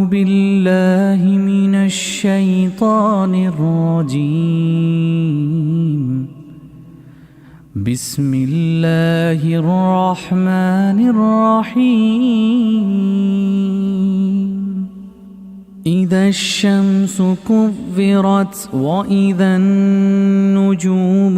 بالله من الشيطان الرجيم. بسم الله الرحمن الرحيم. إذا الشمس كورت وإذا النجوم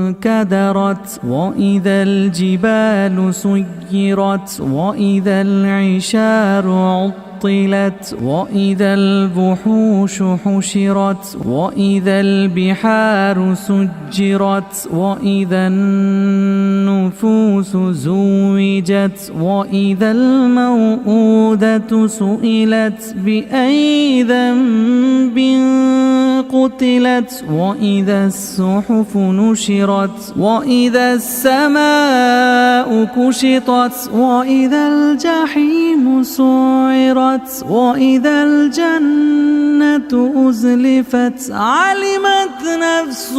انكدرت وإذا الجبال سيرت وإذا العشار عطلت وإذا الوحوش حشرت وإذا البحار سجرت وإذا النفوس زوجت وإذا الموءودة سئلت بأي ذنب قتلت وإذا الصحف نشرت وإذا السماء كشطت وإذا الجحيم سعرت وإذا الجنة أزلفت علمت نفس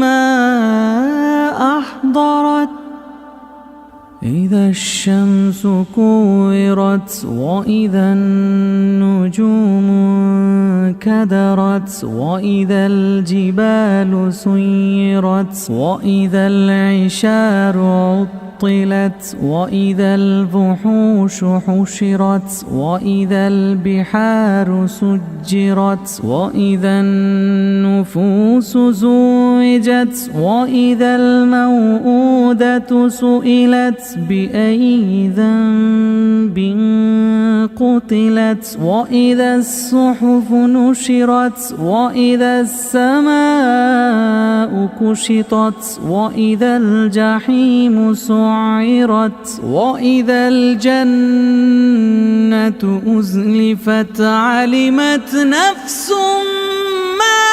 ما أحضرت. إذا الشمس كورت وإذا النجوم انكدرت وإذا الجبال سيرت وإذا العشار عطلت وإذا الوحوش حشرت وإذا البحار سجرت وإذا النفوس زوجت وإذا الموءودة سئلت بأي ذنب قتلت وإذا الصحف نشرت وإذا السماء كشطت وإذا الجحيم سعرت وإذا الجنة أزلفت علمت نفس ما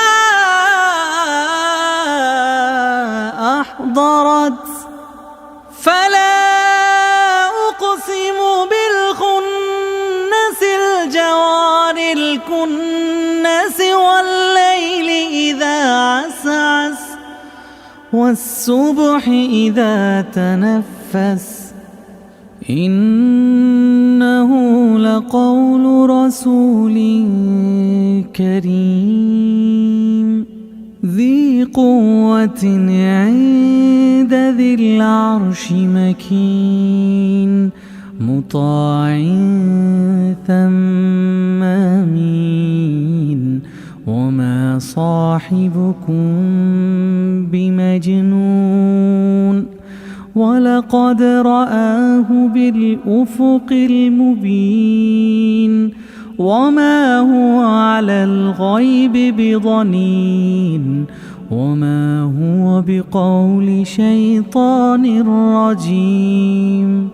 أحضرت. فلا أقسم بالخنس الجوار الكنس والليل إذا عسعس والصبح إذا تنفس إنه لقول رسول كريم ذي قوة عند ذي العرش مكين مطاع ثم أمين وما صاحبكم بمجنون ولقد رآه بالأفق المبين وما هو على الغيب بضنين وما هو بقول شيطان رجيم.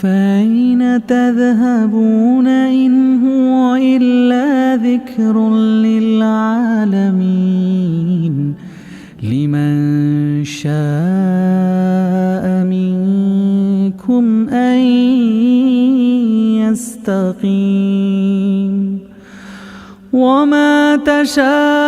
فأين تذهبون إن هو إلا ذكر للعالمين لمن شاء منكم أن يستقيم وما تشاءون